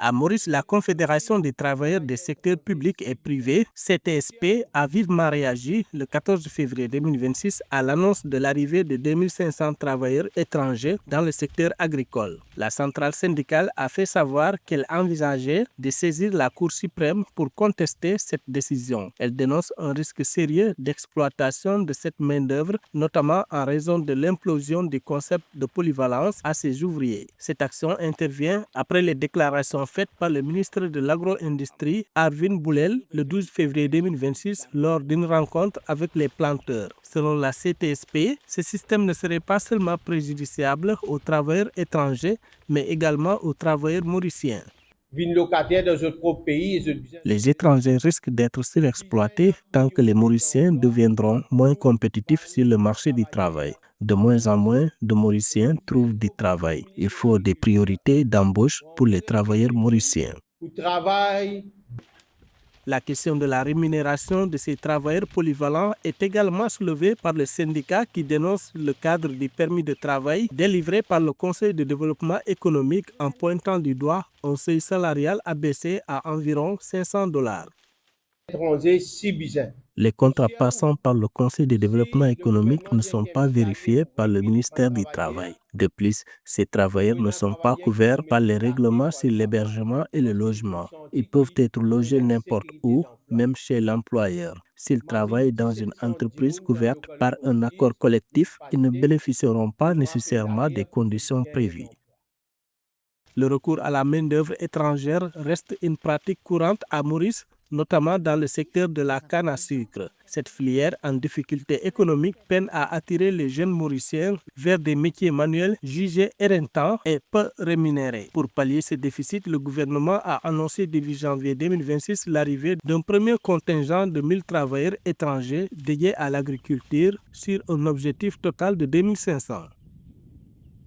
À Maurice, la Confédération des travailleurs des secteurs publics et privés, CTSP, a vivement réagi le 14 février 2026 à l'annonce de l'arrivée de 2500 travailleurs étrangers dans le secteur agricole. La centrale syndicale a fait savoir qu'elle envisageait de saisir la Cour suprême pour contester cette décision. Elle dénonce un risque sérieux d'exploitation de cette main-d'œuvre, notamment en raison de l'implosion du concept de polyvalence à ses ouvriers. Cette action intervient après les déclarations faites par le ministre de l'Agro-Industrie, Arvin Boulel, le 12 février 2026, lors d'une rencontre avec les planteurs. Selon la CTSP, ce système ne serait pas seulement préjudiciable aux travailleurs étrangers, mais également aux travailleurs mauriciens. Les étrangers risquent d'être surexploités tant que les Mauriciens deviendront moins compétitifs sur le marché du travail. De moins en moins de Mauriciens trouvent du travail. Il faut des priorités d'embauche pour les travailleurs mauriciens. La question de la rémunération de ces travailleurs polyvalents est également soulevée par le syndicat qui dénonce le cadre du permis de travail délivré par le Conseil de développement économique en pointant du doigt un seuil salarial abaissé à environ $500. Les contrats passant par le Conseil de développement économique ne sont pas vérifiés par le ministère du Travail. De plus, ces travailleurs ne sont pas couverts par les règlements sur l'hébergement et le logement. Ils peuvent être logés n'importe où, même chez l'employeur. S'ils travaillent dans une entreprise couverte par un accord collectif, ils ne bénéficieront pas nécessairement des conditions prévues. Le recours à la main-d'œuvre étrangère reste une pratique courante à Maurice, notamment dans le secteur de la canne à sucre. Cette filière en difficulté économique peine à attirer les jeunes Mauriciens vers des métiers manuels jugés éreintants et peu rémunérés. Pour pallier ce déficit, le gouvernement a annoncé début janvier 2026 l'arrivée d'un premier contingent de 1000 travailleurs étrangers dédiés à l'agriculture sur un objectif total de 2500.